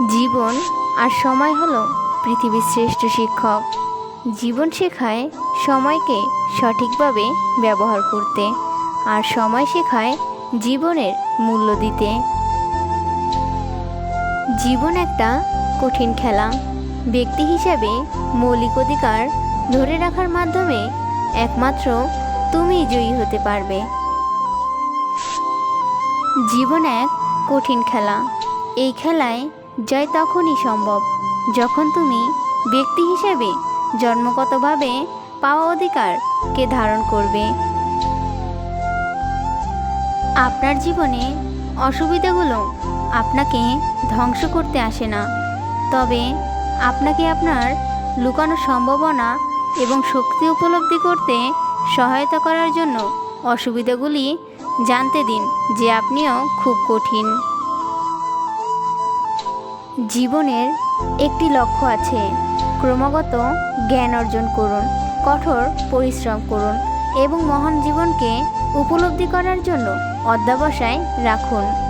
জীবন আর সময় হলো পৃথিবীর শ্রেষ্ঠ শিক্ষক। জীবন শেখায় সময়কে সঠিকভাবে ব্যবহার করতে, আর সময় শেখায় জীবনের মূল্য দিতে। জীবন একটা কঠিন খেলা। ব্যক্তি হিসাবে মৌলিক অধিকার ধরে রাখার মাধ্যমে একমাত্র তুমিই জয়ী হতে পারবে। জীবন এক কঠিন খেলা। এই খেলায় জয় তখনই সম্ভব যখন তুমি ব্যক্তি হিসেবে জন্মগতভাবে পাওয়া অধিকারকে ধারণ করবে। আপনার জীবনে অসুবিধাগুলো আপনাকে ধ্বংস করতে আসে না, তবে আপনাকে আপনার লুকানো সম্ভাবনা এবং শক্তি উপলব্ধি করতে সহায়তা করার জন্য অসুবিধাগুলি জানতে দিন যে আপনিও খুব কঠিন। জীবনের একটি লক্ষ্য আছে, ক্রমাগত জ্ঞান অর্জন করুন, কঠোর পরিশ্রম করুন এবং মহান জীবনকে উপলব্ধি করার জন্য অধ্যবসায় রাখুন।